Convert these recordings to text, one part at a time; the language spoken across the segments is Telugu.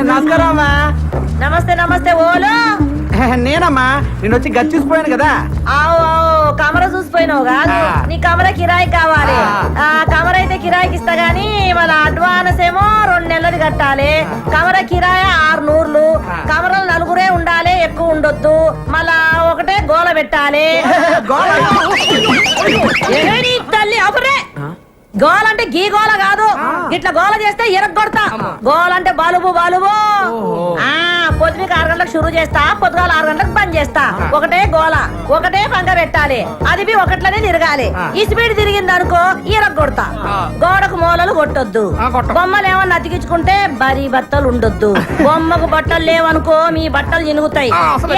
నమస్కారం అమ్మా. నమస్తే నమస్తే. ఓలో నేనమ్మా, నేను వచ్చి గది చూసిపోయాను కదా. ఆవు కమర చూసిపోయినావు కాదు, నీ కమర కిరాయి కావాలి. కమర అయితే కిరాయికి ఇస్తా గానీ వాళ్ళ అడ్వాన్స్ ఏమో 2 నెలలు కట్టాలి. కమర కిరాయి 600. కమరలు 4 ఉండాలి, ఎక్కువ ఉండొద్దు. మళ్ళా ఒకటే గోల పెట్టాలి. తల్లి అప్పుడే గోల అంటే గీ గోల కాదు, ఇట్లా గోల చేస్తే ఎరగొడతా. గోల అంటే బలుబు బలుబు. పొద్దుకి 6 గంటలకు షురు చేస్తా, పొద్దుగాల 6 గంటలకు బంద్ చేస్తా. ఒకటే గోల, ఒకటే పంగ పెట్టాలి. అది ఒకట్లనే తిరగాలి. ఈ స్పీడ్ తిరిగింది అనుకో ఎరగొడతా. గోడకు మూలలు కొట్టొద్దు. బొమ్మలు ఏమన్నా అతికించుకుంటే బరీ బట్టలు ఉండొద్దు. బొమ్మకు బట్టలు లేవనుకో మీ బట్టలు చినుగుతాయి.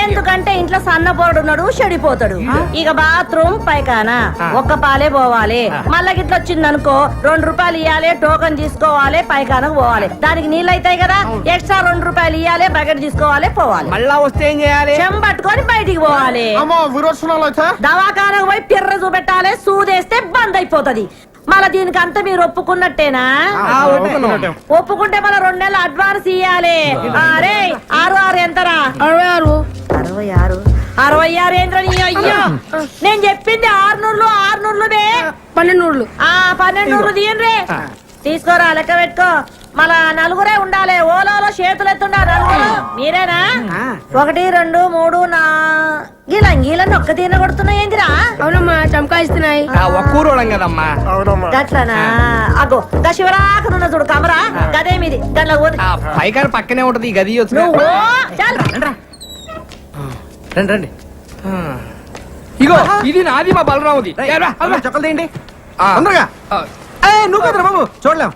ఎందుకంటే ఇంట్లో సన్నపోడున్నాడు, చెడిపోతాడు. ఇక బాత్రూమ్ పైకానా ఒక్క పాలే పోవాలి. మళ్ళా గిట్ల వచ్చిందనుకో 2 రూపాయలు ఇవ్వాలి, టోకన్ తీసుకోవాలి, పైకానకు పోవాలి. దానికి నీళ్ళు అవుతాయి కదా, ఎక్స్ట్రా 2 రూపాయలు ఇవ్వాలి, బకెట్ తీసుకోవాలి, పోవాలి. మళ్ళా వస్తే ఏం చేయాలి? చెంబట్టుకొని బయటికి పోవాలి. దవాఖానకు పోయి పిర్ర చూపెట్టాలి. సూదేస్తే బంద్ అయిపోతది. మళ్ళా దీనికి అంతా మీరు ఒప్పుకున్నట్టేనా? ఒప్పుకుంటే మన 2 నెలలు అడ్వాన్స్ ఇయ్యాలి. అరే 6 ఎంతరా? 66. 66 ఏంద్రని? అయ్యో నేను చెప్పింది 600. 1200. 1200 తీయండి. తీసుకోరా, లెక్క పెట్టుకో. మళ్ళా 4 ఉండాలి. ఓలో చేతులు ఎత్తుండా 4. మీరేనా? 1 2 3 4 గీలని ఒక్క తీన కొడుతున్నాయి ఏందిరా? అవునమ్మా, చమకాయిస్తున్నాయి. ఒక్కూరోళం కదమ్మా. గట్లనా? అగో గా శివరాకనున్న చూడు కమరా, గదే మీది. దాంట్లో పైకారు పక్కనే ఉంటది ఈ గది. రండి. ఇగో ఇది నాది, మా బలరాముది. చెప్పలు తీయండి తొందరగా. నువ్వు కదరా బాబు, చూడలేం.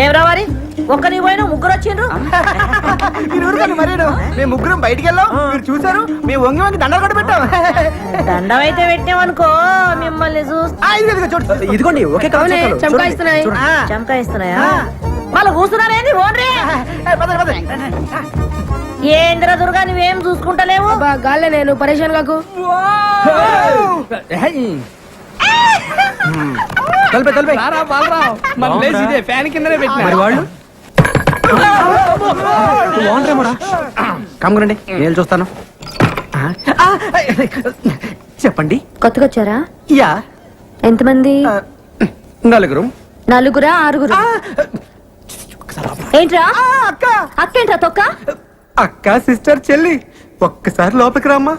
ఏం రావాలి? ఒక్కని పోయినా 3 వచ్చిండ్రు. మేము 3 బయటికి వెళ్ళాం, మీరు చూసారు. మేము వంగి దండలు కూడా పెట్టాం. దండం అయితే పెట్టామనుకో మిమ్మల్ని ఇదిగోండి. ఓకే, చమకాయిస్తున్నాయి. చమకాయిస్తున్నాయా? మళ్ళీ కూర్చున్నారేంది? ఓన్రే ఏంద్ర దుర్గా, నువ్వేం చూసుకుంటలేవు? గాల్లే నేను పరేషాన్ కాకు. ఫ్యాన్ కిందనే పెట్టిన వాళ్ళు. కమ్మునండి, నేను చూస్తాను. చెప్పండి. కొత్తగా వచ్చారా? యా. ఎంతమంది? 4. 4 6? ఏంట్రా అక్క? అక్కేంట్రా తొక్క? అక్క, సిస్టర్, చెల్లి. ఒక్కసారి లోపలికి రామ్మా.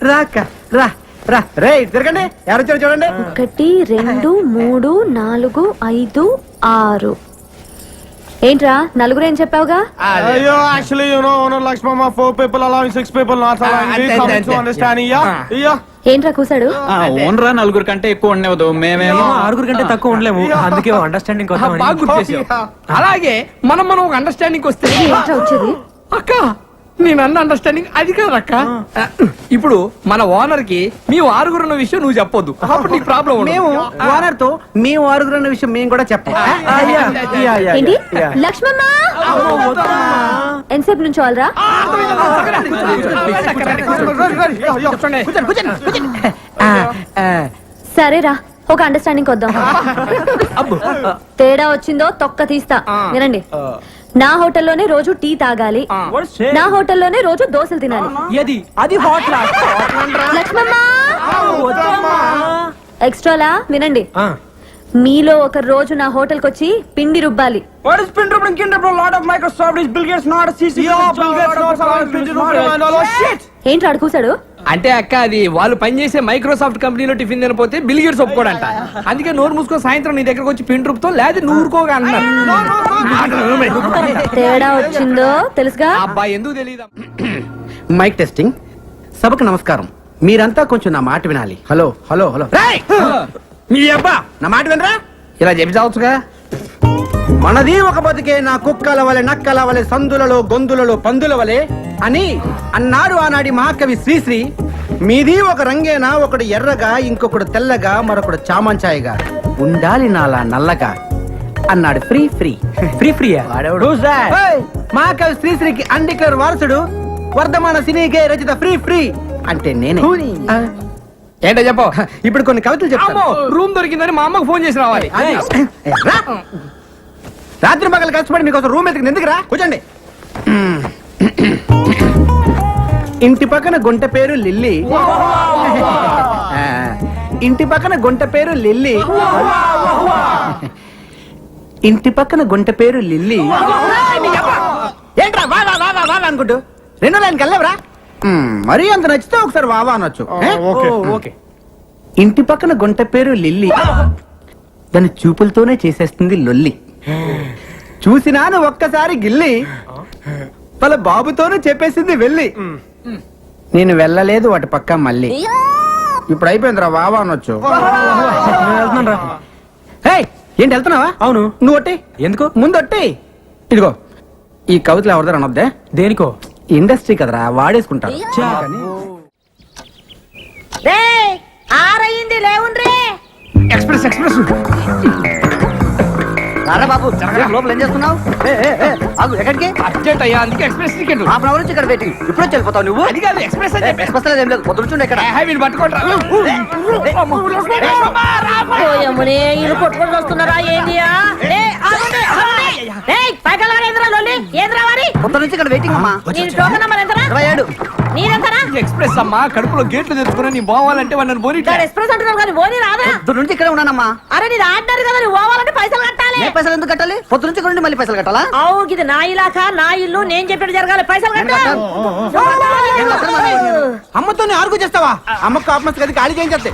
రా అక్క, రా రా. రే తిరగండి, ఎవరు వచ్చారు చూడండి. 1 2 3 4 5 6. ఏంట్రా 4 ఏం చెప్పావుగా? అయ్యో, actually you know owner Lakshmamma 4 people allowing 6 people not allowing. Come to understanding. Yeah. ఏంట్రా కూసాడు? ఓనరా 4 కంటే ఎక్కువ ఉండేవద్దు. మేమేమో 6 కంటే తక్కువ ఉండలేము. అందుకే అండర్స్టాండింగ్. అలాగే మనం ఒక అండర్స్టాండింగ్ వస్తే. ఏంట్రా వచ్చేది? అక్క, నేను అన్న అండర్స్టాండింగ్ అది కాదక్క. ఇప్పుడు మన ఓనర్ కి మీ 6 ఉన్న విషయం నువ్వు చెప్పొద్దు, అప్పుడు నీకు ప్రాబ్లం. మేము ఓనర్ తో మీ 6 ఉన్న విషయం మేము కూడా చెప్పాం. ఏంటి లక్ష్మమ్మ? ఎంతసేపు నుంచి వాళ్ళరా? సరేరా, ఒక అండర్స్టాండింగ్ వద్దాం. తేడా వచ్చిందో తొక్క తీస్తా. వినండి, నా హోటల్లోనే రోజు టీ తాగాలి, నా హోటల్లోనే రోజు దోశలు తినాలి. లక్ష్మమ్మ ఎక్స్ట్రాలా. వినండి, మీలో ఒక రోజు నా హోటల్ కి పిండి రుబ్బాలి. ఏంటి ఆడు కూసాడు? అంటే అక్క, అది వాళ్ళు పనిచేసే మైక్రోసాఫ్ట్ కంపెనీలో టిఫిన్ తినపోతే బిల్ గేట్స్ ఒప్పుకోడంట. అందుకే నోరు మూసుకొని సాయంత్రం నీ దగ్గరకు వచ్చి పిండి రుబ్బుతో, లేదా నువ్వు ఊరుకోగా అన్నారు. తేడా వచ్చిందో తెలుసుగా? అబ్బా, ఎందుకు తెలియదా? Mike testing. సభకు నమస్కారం. మీరంతా కొంచెం నా మాట వినాలి. Hello hello hello. మీ అబ్బా నా మాట వినరా? ఇలా చెప్పి చావచ్చుగా. మనది ఒక బతికే నా కుక్కల వలె నక్కల వలె సందులలో గొంతులలో పందుల వలె అని అన్నాడు ఆనాడి మహాకవి శ్రీశ్రీ. మీది ఒక రంగేనా, ఒకడు ఎర్రగా, ఇంకొకడు తెల్లగా, మరొకడు చామంచాయిగా, ఉండాలి నాలా నల్లగా అన్నాడు ఫ్రీ ఫ్రీ. ఫ్రీ ఫ్రీయా? ఏయ్, మహాకవి శ్రీశ్రీకి అండికర్ వారసుడు, వర్ధమాన సినీకే రచిత ఫ్రీ ఫ్రీ అంటే నేనే. ఆ, ఏంటో చెప్పు. ఇప్పుడు కొన్ని కవితలు చెప్తాను. అమ్మో, రూమ్ దొరికిందని మా అమ్మకు ఫోన్ చేసి రావాలి. అది. రా. రాత్రి పగలు కష్టపడి మీకోసం రూమ్ ఎత్తుకుని ఎందుకురా? కూర్చోండి. ఇంటి పక్కన గుంట పేరు లిల్లీ. ఆ, ఇంటి పక్కన గుంట పేరు లిల్లీ. ఇంటి పక్కన గుంట పేరు లిల్లీ. ఏంట్రా వా వా వా వా వా అనుకుంటూ రెండో లైన్కి వెళ్ళవరా? మరీ అంత నచ్చితే ఒకసారి వావా అనొచ్చు. ఓకే. ఇంటి పక్కన గుంట పేరు లిల్లీ, దాని చూపులతోనే చేసేస్తుంది లొల్లి. చూసినాను ఒక్కసారి గిల్లి, వాళ్ళ బాబుతోనే చెప్పేసింది వెళ్ళి. నేను వెళ్ళలేదు వాటి పక్క మళ్ళీ. ఇప్పుడు అయిపోయిందిరా వావా అనొచ్చు. ఏయ్, ఏంటి వెళ్తున్నావా? అవును. నువ్వు ఒట్టి ఎందుకు? ముందు ఒట్టి. ఇదిగో ఈ కవితలు ఎవరిదారు అనొద్దే. దేనికో? ఇండస్ట్రీ కదరా, వాడేసుకుంటారు. రే ఆరయింది లేవుండ్రే. Express express. బాబు లోపల ఏం చేస్తున్నావు? ఎక్కడికి? అర్జెంట్ అయ్యా, అందుకే ఎక్స్ప్రెస్ టికెట్. హాఫ్ అవర్ నుంచి ఇక్కడ వెయిటింగ్. ఇప్పుడు వెళ్ళిపోతావు నువ్వు? అది కాదు, ఎక్స్ప్రెస్ అని చెప్పేసి. ఎక్స్ప్రెస్ ఏం లేదు, పొద్దున ఇక్కడ. వీళ్ళు పట్టుకుంటా. ఓయమ్మనే ఇల్లు కొట్టుకొని వస్తున్నారా ఏందియా? పొద్దు నుంచి ఇక్కడ వెయిటింగ్ అమ్మా. నీరెంతరా? ఎక్స్ప్రెస్ అమ్మా, కడుపులో గేట్లు తెచ్చుకుని నీ పోవాలంటే వాళ్ళని పోనీ. ఎక్స్ప్రెస్ అంటున్నావు కానీ ఓని రాదా? పొద్దు నుంచి ఇక్కడ ఉన్నానమ్మా. అరే నీది ఆర్డర్ కదా, నువ్వు పోవాలంటే పైసలు కట్టాలి. ఏ పైసలు ఎందుకు కట్టాలి? పొద్దు నుంచి ఇక్కడ ఉండి మళ్ళీ పైసలు కట్టాలా? అవు ఇది నా ఇలాకా, నా ఇల్లు, నేను చెప్పినట్టు జరగాలి. పైసలు కట్టాలి. అమ్మతో ఆర్గు చేస్తావా? అమ్మకు కాపమస్ గది ఖాళీ చేయించే.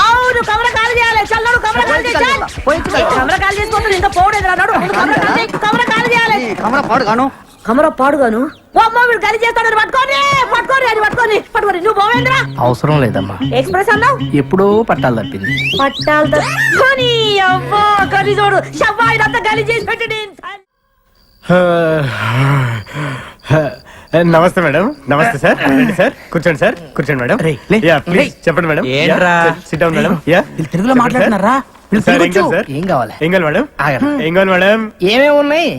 అవును, కమర కాలు చేయాలి. చల్లడు కమర కాలు చేయాలి. కమర కాలు చేసుకుంటుంది ఇంకా పోడేది అన్నాడు. కమర కాలు చేయాలి. కమర పాడు గాను. కమర పాడుగాను. ఓ అమ్మ వీడు గది చేస్తాడు. పట్టుకోని పట్టుకోని అది పట్టుకోని పట్టుకోని. నువ్వు పోవేంద్రా? అవసరం లేదమ్మా, ఎక్స్ప్రెస్ అన్నావు. ఎప్పుడో పట్టాలు తప్పింది. పట్టాలు తప్పుకొని అవ్వా గది చూడు. షవ్వా ఇదంతా గలి చేసి పెట్టి. నమస్తే మేడం. నమస్తే సార్. రండి సార్, కూర్చోండి సార్. కూర్చోండి మేడం. యా ప్లీజ్ చెప్పండి మేడం. ఏంట్రా? SIT down madam. యా తెలుగులో మాట్లాడుతున్నారా? సార్ ఏం కావాలి సార్? ఏం కావాలి? ఏం కావాలి మేడం? ఏం కావాలి మేడం? ఏమేమి ఉన్నాయి?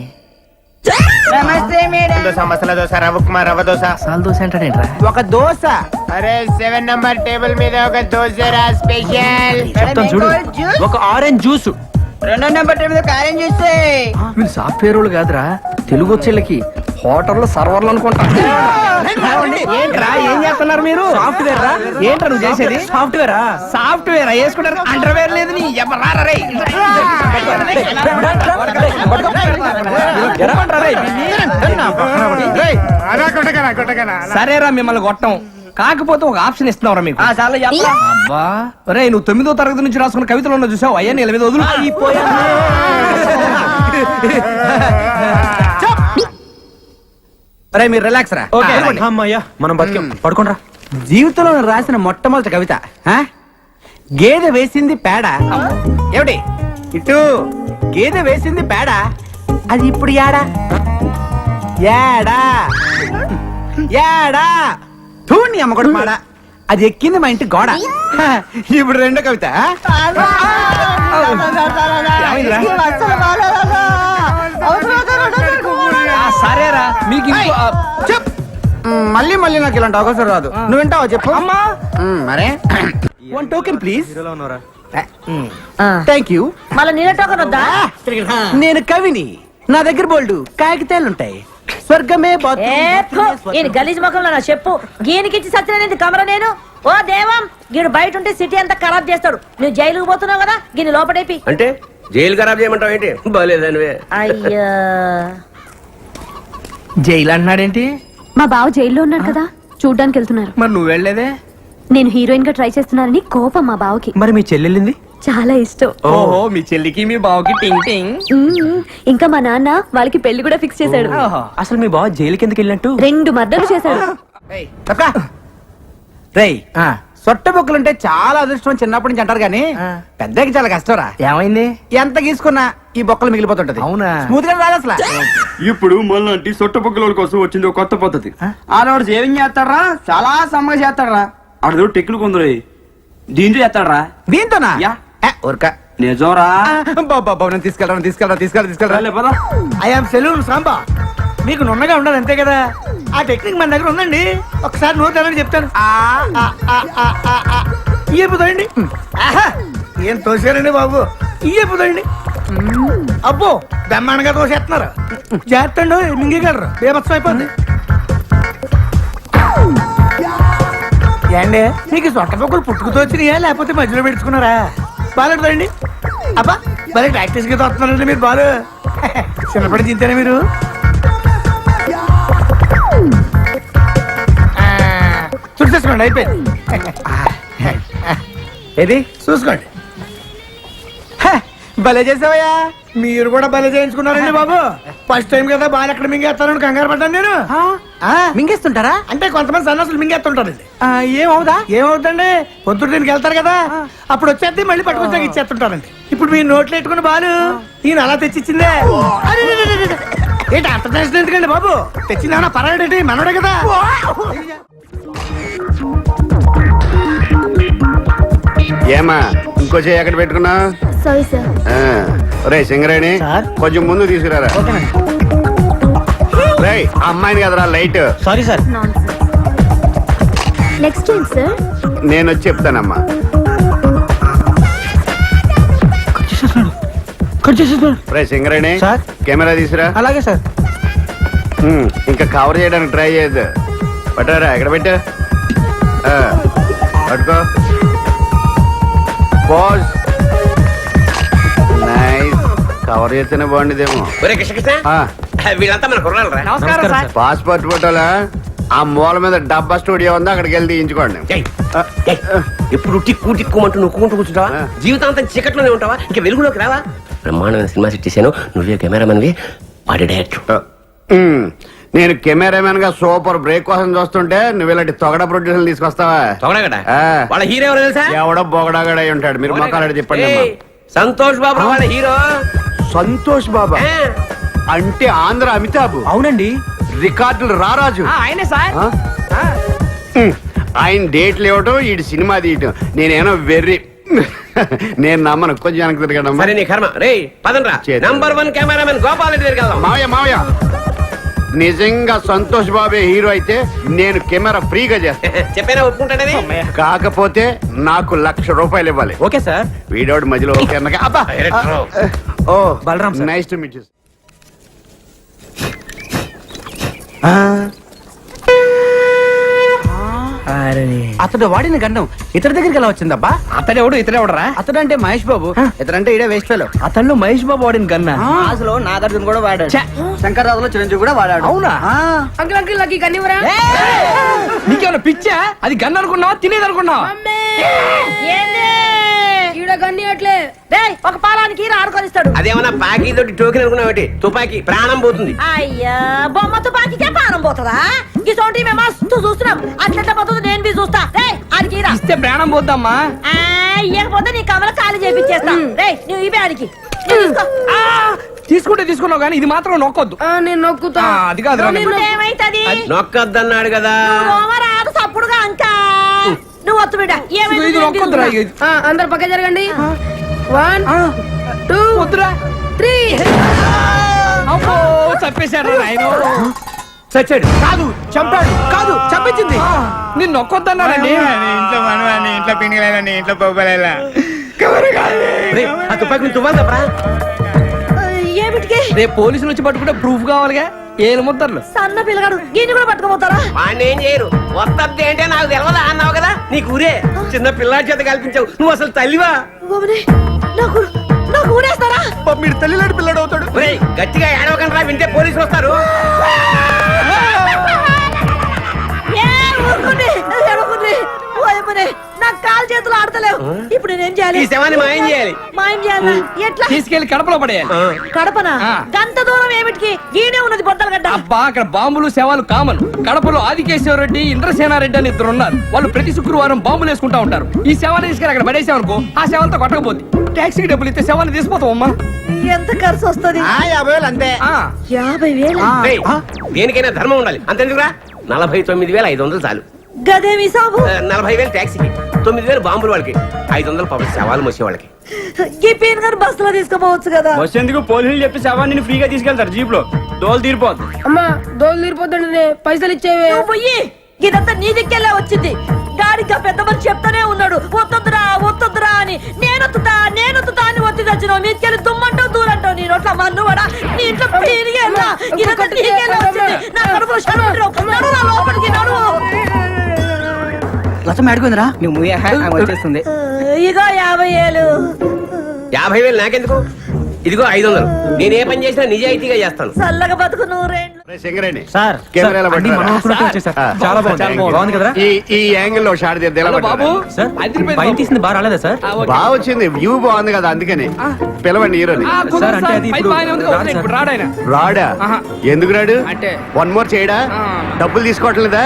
నమస్తే మేడం. దోశ, మసాలా దోశ, రవ్వ ఉప్మా, రవ్వ దోశ. సాల్ దోశ అంటాడేంట్రా? ఒక దోశ. అరే 7 నంబర్ టేబుల్ మీద ఒక దోశ రా స్పెషల్. చెప్తాను చూడు. ఒక orange juice. 2 number table orange juice. వీళ్ళు సాఫ్ట్వేర్ వాళ్ళు కాదురా, తెలుగు వచ్చేళ్ళకి హోటల్లో సర్వర్లు అనుకుంటా. ఏంట్రా ఏం చేస్తున్నారు మీరు? సాఫ్ట్వేర్ రా? ఏంట్రా నువ్వు చేసేది? సాఫ్ట్వేరా? సాఫ్ట్వేర్ వేసుకుంటారు, అండర్వేర్ లేదు. నీ ఎవరారా రే? సరేరా, మిమ్మల్ని కొట్టం. కాకపోతే ఒక ఆప్షన్ ఇస్తున్నావురా మీకు. అబ్బా రే, నువ్వు 9వ తరగతి నుంచి రాసుకున్న కవితలు ఉన్న చూసావు, అయ్యా నీ మీద వదులు. అరే మీరు రిలాక్స్ రా. అమ్మయ్యా, మనం బతికాం. పడుకోండి రా. జీవితంలో నేను రాసిన మొట్టమొదటి కవిత గేదె వేసింది పేడ. ఏమిటి ఇటు? గేదె వేసింది పేడ, అది ఇప్పుడు యాడా యాడా యాడా తూని అమ్మగొడు మాడ, అది ఎక్కింది మా ఇంటి గోడ. ఇప్పుడు రెండో కవిత. సరేరా, మీకు చెప్. మళ్ళీ మళ్ళీ నాకు ఇలాంటి అవకాశం రాదు. నువ్వు వింటావా చెప్పు. అమ్మా మరే 1 టోకెన్ ప్లీజ్. ఆ, థ్యాంక్ యూ. మళ్ళా నీళ్ళ టోకన్ వద్దా? నేను కవిని, నా దగ్గర బోల్డు కాగితాలుంటాయి. స్వర్గమే ఈయన గలీజ్ ముఖంలో నా చెప్పు. గీనికిచ్చి సత్యనేది కమర నేను. ఓ దేవం, గీడు బయట ఉంటే సిటీ అంతా ఖరాబ్ చేస్తాడు. నువ్వు జైలుకు పోతున్నావు కదా, గీని లోపడేపి. అంటే జైలు ఖరాబ్ చేయమంటావు ఏంటి? బాలేదనివే. అయ్యా జైలు అంటున్నాడేంటి? మా బావ జైల్లో ఉన్నారు కదా, చూడ్డానికి వెళ్తున్నారు. మరి నువ్వు వెళ్ళలేదే? నేను హీరోయిన్ గా ట్రై చేస్తున్నానని కోపం మా బావకి. మరి మీ చెల్లెళ్ళింది? చాలా ఇష్టం. ఓహో, మీ చెల్లికి మీ బావకి టింగ్ టింగ్. ఇంకా మా నాన్న వాళ్ళకి పెళ్లి కూడా ఫిక్స్ చేశాడు. అసలు మీ బావ జైలుకి ఎందుకు వెళ్ళినట్టు? 2 మర్డర్లు చేశాడు. రేయ్ సొట్ట బొక్కలుంటే చాలా అదృష్టం అని చిన్నప్పటి నుంచి అంటారు కానీ పెద్దకి చాలా కష్టంరా. ఏమైంది? ఎంత గీసుకున్నా ఈ బొక్కలు మిగిలిపోతుంటది. అవునా? స్మూత్ గా రాదు అసలు. ఇప్పుడు మళ్ళీ సొట్ట పొక్కల కోసం వచ్చింది ఒక కొత్త పద్ధతి. ఆడవాడు సేవింగ్ చేస్తాడరా, చాలా సమ్మగా చేస్తాడరా. ఆడదో టెక్నిక్ కొందరు దీంతో చేస్తాడరా. దీంతోనా? యా. ఊరక నిజంరా. తీసుకెళ్ళరా. I am salon Samba. మీకు నున్నగా ఉండాలి అంతే కదా. ఆ టెక్నిక్ మన దగ్గర ఉందండి. ఒకసారి నోట్ తెలని చెప్తాను. ఇయ్యపోతాయండి. ఏం తోసారండి బాబు, ఇయ్యపోతాయండి. అబ్బో బ్రహ్మాండంగా తోసేస్తున్నారు. చేస్తండు మింగగలరు, బేబత్సం అయిపోద్ది. ఏండి మీకు సొట్ట పొక్కలు పుట్టుకుతో వచ్చినాయా లేకపోతే మధ్యలో పెట్టుకున్నారా? బాగాలేదండి. అబ్బా భలే ప్రాక్టీస్ గా తోస్తున్నారండి మీరు. బాలు చిన్నప్పటి చింతేనా మీరు? చూసేసుకోండి, అయిపోయింది. ఏది చూసుకోండి. భలే చేసావయ్యా. మీరు కూడా భలే చేయించుకున్నారండి బాబు. ఫస్ట్ టైం కదా బాగా ఎక్కడ మింగేస్తారని కంగారు పడ్డాను నేను. మింగేస్తుంటారా? అంటే కొంతమంది సన్నాసులు మింగేస్తుంటారండి. ఏమవుదా? ఏమవుతుందండి, పొద్దున్న దీనికి వెళ్తారు కదా, అప్పుడు వచ్చేది మళ్ళీ పట్టుకొచ్చాక ఇచ్చేస్తుంటారండి. ఇప్పుడు మీ నోట్లు పెట్టుకుని బాలు ఈయన అలా తెచ్చిచ్చిందే. అరే, అరే, అరే, అరే. ఏంటి అంత టెన్షన్ ఎందుకండి బాబు? తెచ్చిందేమన్నా పర్వాలేంటి, మనోడే కదా. ఏమా ఇంకో చేయి ఎక్కడ పెట్టుకున్నా? Sorry sir. రే సింగరేణి కొంచెం ముందు తీసుకురారా. రే అమ్మాయిని కదరా లైట్. Sorry sir. నెక్స్ట్ ఏంటి సార్? నేను వచ్చి చెప్తానమ్మా. రే సింగరేణి సార్. కెమెరా తీసురా. అలాగే సార్. ఇంకా కవర్ చేయడానికి ట్రై చేయొద్దు. పట్టారా ఎక్కడ పెట్టా? పట్టుకో. పోజ్. నైస్. కవర్ చేస్తేనే బాగుండేదేమో. ఒరే కృష్ణ వీళ్ళంతా మన కుర్రాలరా. నమస్కారం సార్. పాస్పోర్ట్ ఫోటోలా ఆ మూల మీద డబ్బా స్టూడియో ఉంది, అక్కడికి వెళ్ళి తీయించుకోండి. ఎప్పుడు టిక్కు టిక్కుమంటూ నొక్కుంటూ కూర్చుంటావా? జీవితాంతం చీకట్లోనే ఉంటావా? ఇంకా వెలుగులోకి రావా? బ్రహ్మాండమైన సినిమా సెట్ చేశాను, నువ్వే కెమెరామెన్వి, వాడి డైరెక్టర్. నేను కెమెరామెన్ గా సూపర్ బ్రేక్ కోసం చూస్తుంటే నువ్వు ఇలాంటి తొగడ ప్రొడ్యూసర్ తీసుకొస్తావా? తొగడగడా? ఆ. వాళ్ళ హీరో ఎవరో తెలుసా? ఎవడో బొగడాగడ అయి ఉంటాడు. మీరు మొక్కలు చెప్పండి అమ్మా. ఏయ్, సంతోష్ బాబు వాళ్ళ హీరో. సంతోష్ బాబా ఆ, అంటే ఆంధ్ర అమితాబ్. అవునండి. రికార్డులు రారాజు. ఆయనే సార్. ఆ? ఆయన డేట్లు ఇవ్వటం, ఈ సినిమా తీయటం, నేనేమో వెర్రి. నేను నమ్మను. కొంచెం వెనక్కి తిరగండి అమ్మా. సరే నీ కర్మ. రే పదండ్రా. చేద్దాం. నంబర్ 1 కెమెరామెన్ గోపాల్ రెడ్డి దగ్గరికి వెళ్దాం. మావయ్య మావయ్య నిజంగా సంతోష్ బాబే హీరో అయితే నేను కెమెరా ఫ్రీగా చేస్తాను. చెప్పేనా ఒప్పుకుంటాడని? కాకపోతే నాకు ₹1,00,000 ఇవ్వాలి. Okay sir. వీడోడు మధ్యలో ఓకే అన్నగా. అబ్బా. Director. Oh Balaram sir. Nice to meet you. అతడు వాడిన గండం ఇతడి దగ్గరికి ఎలా వచ్చిందబ్బా? అతడెవడు ఇతడెవడరా? అతడు అంటే మహేష్ బాబు, ఇతడంటే ఇడే వేస్ట్ ఫెలో. అతను మహేష్ బాబు వాడిన గన్నా. అసలు నాగార్జున కూడా వాడాడు, శంకర్రాజులో చిరంజీవి కూడా వాడాడు. అవునా? అంకుల్ అంకుల్ నాకు కన్నివరా? నీకేమైనా పిచ్చా? అది గన్ అనుకున్నావా, తినేది అనుకున్నావా? ఏంది ఈడ కన్ని అట్లే. డేయ్, ఒక పాలానికి ఆడుకొనిస్తాడు. అదేమన్నా పాకి తోటి టోకెన్ అనుకున్నావు? తుపాకి ప్రాణం పోతుంది. అయ్యా బొమ్మ తుపాకీకే పానం పోతుందా? ఈ చోటి మేము మస్తు చూస్తున్నాం. అట్లా పోతుంది, నేను బి చూస్తా. రేయ్ ఆడికి రా. ఇస్తే ప్రాణం పోద్దమ్మా. ఇవ్వకపోతే నీ కమల ఖాళీ చేపించేస్తా. రేయ్ నువ్వు ఇవే ఆడికి. నువ్వు తీసుకో. తీసుకుంటే తీసుకున్నావు కానీ ఇది మాత్రం నొక్కొద్దు. నేను నొక్కుతా. అది కాదు. ఇప్పుడు ఏమైతది? నొక్కద్దన్నాడు కదా. రాదు సప్పుడుగా అంకా. నువ్వు వత్తు బిడ్డ. ఇది నొక్కొద్దురా. అందరు పక్క జరగండి. 1 2 వద్దురా. 3. అబ్బో చంపేశాడు ఆయన. చచ్చాడు కాదు, చంపాడు కాదు, చంపించింది. నేను నొక్కొద్దన్నానండి. ఇంట్లో మనవాణి, ఇంట్లో పిండిలేని, ఇంట్లో పొగలేలా. ఆ తుపాకి తువ్వాలి తప్పరా? ఏమిటికి? రేపు పోలీసులు వచ్చి పట్టుకుంటే ప్రూఫ్ కావాలిగా. ఏలు ముద్దర్లు. సన్న పిల్లగాడు గిన్నె కూడా పట్టుకోపోతారా? వాడిని ఏం చేయరు. వస్తద్ది అంటే నాకు తెలవదా అన్నావు కదా. నీకు ఊరే చిన్న పిల్లాడి చేత కల్పించావు. నువ్వు అసలు తల్లివా? నాకు నాకు ఊరేస్తారా? మీరు తల్లిలాంటి పిల్లడు అవుతాడు. ఒరేయ్, గట్టిగా ఏడవకండి, వింటే పోలీసులు వస్తారు. ఏ ఊరుకోండి, ఏడవకండి. ఓ ఏమోనే, నాకు కాలు చేతులు ఆడతలేవు. ఇప్పుడు నేనేం చేయాలి? చేయాలి ఈ శవాన్ని మాయం చేయాలి. మాయం చేయాలా ఎట్లా తీసుకెళ్లి కడపలో పడేయాలి. కడపనా ఆ. గంత దూరం ఏమిటికి గీనే ఉన్నది బొద్దలగడ్డ అబ్బా అక్కడ బాంబులు శవాలు కామన్. కడపలో ఆదికేశ్వరరెడ్డి ఇంద్రసేనారెడ్డి అని ఇద్దరు ఉన్నారు. వాళ్ళు ప్రతి శుక్రవారం బాంబులు వేసుకుంటా ఉంటారు. ఈ శవాన్ని తీసుకెళ్ళి అక్కడ పడేసామనుకో ఆ శవంతో కొట్టకపోతే ట్యాక్సీకి డబ్బులు ఇస్తే శవాన్ని తీసిపోతాం అమ్మా. ఎంత ఖర్చు వస్తది 50,000 అంతే. 50,000 రేయ్, దేనికైనా ధర్మం ఉండాలి అంతెందుకురా. 49,500 చాలు. గదేమి సాబు 40,000 ట్యాక్సీకి, 9,000 బాంబులు వాళ్ళకి, 500 పాపం శవాలు మోసే వాళ్ళకి. ఈ పీన్ గారు బస్సులో తీసుకుపోవచ్చు కదా బస్ ఎందుకు పోలీసులు చెప్పి శవాన్ని ఫ్రీగా తీసుకెళ్తారు జీప్ లో. దోలు తీరిపోద్ది. అమ్మా దోలు తీరిపోతుండే పైసలు ఇచ్చేవే. నువ్వు పోయి ఇదంతా నీ దిక్కెళ్ళే వచ్చింది. గాడిగా పెద్ద మనిషి చెప్తానే ఉన్నాడు వద్దొద్దురా వద్దొద్దురా అని. నేనొత్తుతా అని ఒత్తి తెచ్చినావు. మీకెళ్ళి దుమ్మంటావు దూరంటావు. నీ నోట్ల మన్ను కూడా నీ ఇంట్లో పీరిగేలా ఇదంతా నీకెళ్ళే వచ్చింది. నా కడుపులో నడురా లోపలికి నడువు. లచ్చం అడుగుందిరా నువ్వు వచ్చేస్తుంది. ఇగో 50,000. 50,000 నాకెందుకు? ఇదిగో 500. నేను ఏ పని చేసినా నిజాయితీగా చేస్తాను. చల్లగా బతుకు నూరేళ్ళు. సింగరేణి సార్ కెమెరాలో పట్టుకోరా. చాలా బాగుంది కదరా. ఈ యాంగిల్ లో షాట్ తీద్దాం. హలో బాబు సార్ అదిరిపోయింది బయట బాబు. తీసింది బాగా రాలేదా సార్? ఆ, ఓకే. బాగా వచ్చింది, వ్యూ బాగుంది కదా, అందుకని పిలవండి హీరోని. ఆ, కుదరదు సార్, అంటే సార్. అది పైకి ఇప్పుడు బాగానే ఉంది. రాడు వదిలేయ్, సార్. ఇప్పుడు రాడాయన. రాడా? ఆహా. ఎందుకు రాడు? అంటే వన్ మోర్ చేయడా? ఆ. డబ్బులు తీసుకోవట్లేదా?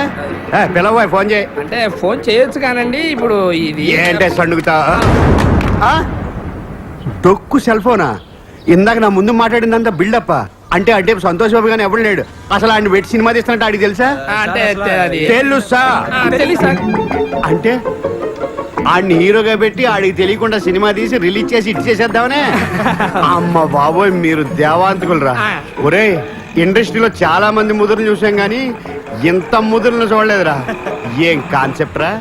పిలవ, ఫోన్ చేయి. అంటే ఫోన్ చేయొచ్చు కానండి ఇప్పుడు ఇది ఏంటే సండుగుతా డొక్కు సెల్ ఫోనా? ఇందాక నా ముందు మాట్లాడిందంతా బిల్డప్ అంటే అంటే సంతోష్ బాబు గానీ ఎవడు లేడు. అసలు ఆయన పెట్టి సినిమా తీస్తున్నట్టు ఆడికి తెలుసా? అంటే అది తెలుసా? తెలుసా అంటే ఆడిని హీరోగా పెట్టి ఆడికి తెలియకుండా సినిమా తీసి రిలీజ్ చేసి ఇటు చేసేద్దామనే. అమ్మ బాబోయ్, మీరు దేవాంతకులరా. ఒరే, ఇండస్ట్రీలో చాలా మంది ముదురులు చూసాం గానీ ఇంత ముదురులను చూడలేదురా. ఏం కాన్సెప్ట్ రా.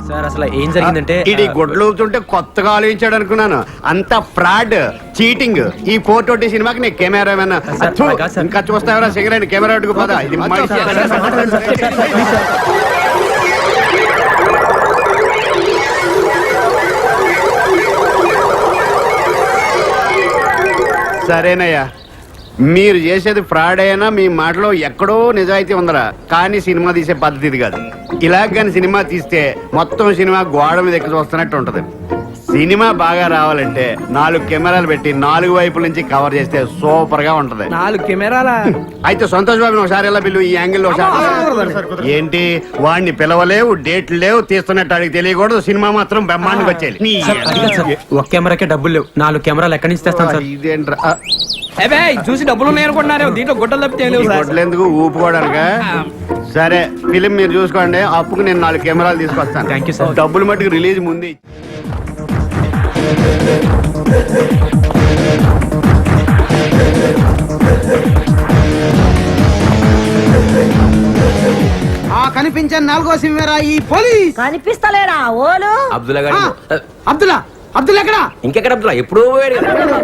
సార్ అసలు ఏం జరిగిందంటే ఇది గుడ్లు ఊపుతుంటే కొత్తగా ఆలోచించాడు అనుకున్నాను. అంత ఫ్రాడ్, చీటింగ్. ఈ 420 సినిమాకి నేను కెమెరామెన్. ఇంకా చూస్తావరా సిగరెట్ కెమెరా అడ్డుకు పోదా. ఇది మనిషి. సరేనయ్యా, మీరు చేసేది ఫ్రాడ్ అయినా మీ మాటలో ఎక్కడో నిజాయితీ ఉందరా. కానీ సినిమా తీసే పద్ధతి ఇది కాదు. ఇలాగ కానీ సినిమా తీస్తే మొత్తం సినిమా గోడ మీద ఎక్కి చూస్తున్నట్టు ఉంటది. సినిమా బాగా రావాలంటే 4 కెమెరాలు పెట్టి 4 వైపుల నుంచి కవర్ చేస్తే సూపర్ గా ఉంటది. 4 కెమెరాల అయితే సంతోష్ బాబు ఒకసారి ఎలా పిలువు, ఈ యాంగిల్ లో ఏంటి వాడిని పిలవలేవు, డేట్లు లేవు, తీస్తున్నట్టు అడిగి తెలియకూడదు. సినిమా మాత్రం బ్రహ్మాండంగా వచ్చేది. ఒక కెమెరాకే డబ్బులు లేవు, 4 కెమెరాలు ఎక్కడి నుంచి తెస్తాను సార్? ఇదేంట్రా ఏబే చూసి డబ్బులు ఉన్నాయి అనుకుంటున్నారే దీంట్లో గుడ్డలు తప్పితే ఏం లేవు సార్. కొట్లేందుకు ఊపుకోవడానికా? సరే, ఫిలిం మీరు చూసుకోండి. అప్పుకు నేను 4 కెమెరాలు తీసుకొస్తాను. Thank you, sir. డబ్బులు మట్టుకు రిలీజ్ ముందు. కనిపించే 4వ సింహరా ఈ పోలీస్. కనిపిస్తలేడా ఓలు అబ్దుల్లా గారు అబ్దుల్ ఎక్కడ? ఇంకెక్కడ అబ్దుల్లా? ఎప్పుడో పోయాడు కదా.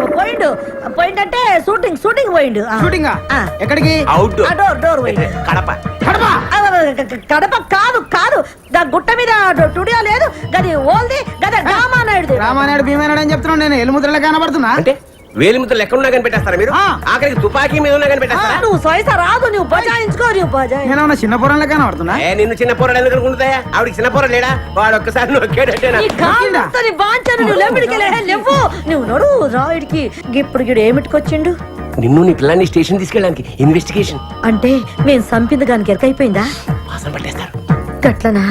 పోయిండు అంటే షూటింగ్ పోయిండు. షూటింగ్ ఆ. ఎక్కడికి? అవుట్ డోర్ పోయిండు. కడప. కడప కాదు దా గుట్ట మీద టుడియో లేదు గది ఓల్ది గద రామానాయుడు. రామానాయుడు భీమానాయుడు అని చెప్తున్నాను నేను. ఎలుముద్రలో కనబడుతున్నా. అంటే వేలిముద్రలు ఎక్కడున్నా కనిపెట్టేస్తారా మీరు? ఆఖరికి తుపాకీ మీద ఉన్నా కనిపెట్టేస్తారా? నువ్వు సైస రాదు నువ్వు బజాయించుకో నువ్వు బజాయి. నేనేమన్నా చిన్న పొరంలో కనబడుతున్నా? నిన్ను చిన్న పోరాడు ఎందుకు అనుకుంటాయా? ఆవిడకి చిన్న పోరాడు లేడా? వాడు ఒక్కసారి నొక్కాడంటేనా? నీ కాళ్ళతో నీ బాంచను నువ్వు లెమ్మిడికెళ్ళే లేవు నువ్వు నడు రాయుడికి. ఇప్పుడు గిడు ఏమిటికొచ్చిండు? నిన్ను నీ పిల్లాన్ని స్టేషన్ తీసుకెళ్ళడానికి ఇన్వెస్టిగేషన్. అంటే మేము సంపింది గానికి ఎరకైపోయిందా? వాసన పట్టేస్తారు. గట్లనా?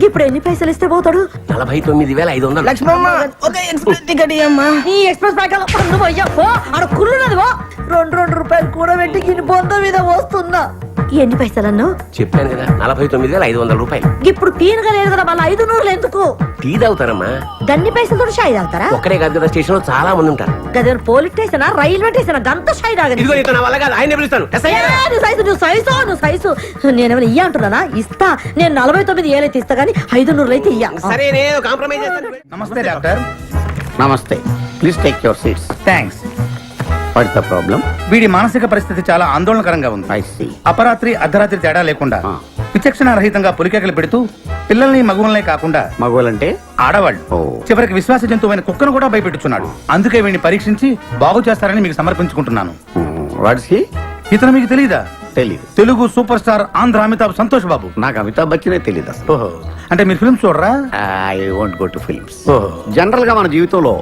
ఇప్పుడు ఎన్ని పైసలు ఇస్తే పోతాడు? 49,500. లక్ష్మమ్మ ఒక ఎక్స్ప్రెస్ టికెట్ ఇయ్యమ్మా. ఈ ఎక్స్ప్రెస్ ప్రకారం నువ్వు అయ్యా పో ఆడ కుళ్ళున్నది పో. 2 రూపాయలు కూడా పెట్టి గిని బొంద మీద వస్తున్నా. ఎన్ని పైసలన్ను? చెప్పాను కదా, 49,500 రూపాయలు. ఇప్పుడు తీనగా లేదు కదా మళ్ళీ 500 ఎందుకు? టీ తాగుతారమ్మా. గన్ని పైసలతో షాయి తాగుతారా? ఒక్కడే కాదు కదా, స్టేషన్ లో చాలా మంది ఉంటారు. గదే పోలీస్ స్టేషన్ రైల్వే స్టేషన్ గంత షాయి తాగని. ఇదిగో నీతో నా వల్ల కాదు, ఆయన పిలుస్తాను. ఎస్ఐ గారు. నువ్వు సైజు నేనేమైనా ఇయ్య అంటున్నానా? ఇస్తా. నేను 49,000 ఇస్తా గానీ 500 అయితే ఇయ్య. సరే, నేను కాంప్రమైజ్ చేస్తాను. నమస్తే డాక్టర్. నమస్తే, please take your seats. Thanks. What's the problem? వీడి మానసిక పరిస్థితి చాలా ఆందోళనకరంగా ఉంది. I see. అపరాత్రి అర్ధరాత్రి తేడా లేకుండా విచక్షణ రహితంగా పులికేకలు పెడుతూ పిల్లల్ని మగువలనే కాకుండా మగవాళ్ళంటే ఆడవాళ్ళు ఓ. చివరికి విశ్వాస జంతువైన కుక్కను కూడా భయపెట్టుచున్నాడు. అందుకే వీడిని పరీక్షించి బాగు చేస్తారని మీకు సమర్పించుకుంటున్నాను. Watts he? ఇతను మీకు తెలియదా? తెలీదు. Telugu super star Andhra Amitabh Santosh Babu. నాకు అమితాబ్ బచ్చనే తెలియదు అసలు. ఓహో, అంటే మీరు ఫిల్మ్స్ చూడరా? I won't go to films. ఓహో. జనరల్ గా మన జీవితంలో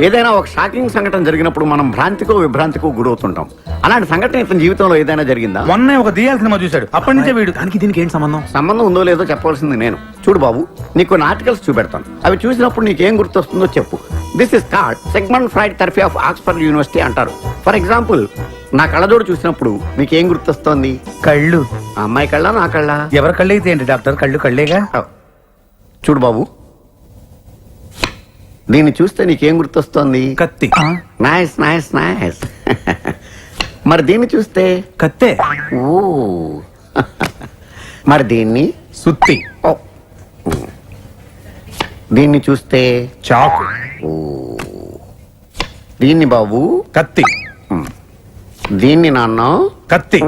ఏదైనా ఒక షాకింగ్ సంఘటన జరిగినప్పుడు మనం భ్రాంతికో విభ్రాంతికో గురవుతుంటాం. అలాంటి సంఘటన ఇతని జీవితంలో ఏదైనా జరిగిందా? మొన్నే ఒక దెయ్యాల సినిమా చూశాడు, అప్పటి నుంచే వీడు. దానికి దీనికి ఏంటి సంబంధం? సంబంధం ఉందో లేదో చెప్పవలసింది నేను. చూడు బాబు, నీకు కొన్ని ఆర్టికల్స్ చూపెడతాను. అవి చూసినప్పుడు నీకేం గుర్తొస్తుందో చెప్పు. This is card segment fried therapy of Oxford university అంటారు. ఫర్ ఎగ్జాంపుల్, నా కళ్ళజోడు చూసినప్పుడు మీకేం గుర్తొస్తోంది? కళ్ళు. ఆ అమ్మాయి కళ్ళ, నా కళ్ళ? ఎవరి కళ్ళు అయితే ఏంటి డాక్టర్, కళ్ళు కళ్ళేగా. చూడు బాబు, దీన్ని చూస్తే నీకేం గుర్తొస్తోంది? కత్తి. Nice nice nice. మరి దీన్ని చూస్తే? కత్తే. ఓ. మరి దీన్ని? సుత్తి. ఓ. దీన్ని చూస్తే? చాకు. ఓ. దీన్ని బాబు? కత్తి. దీన్ని నాన్న? కత్తి.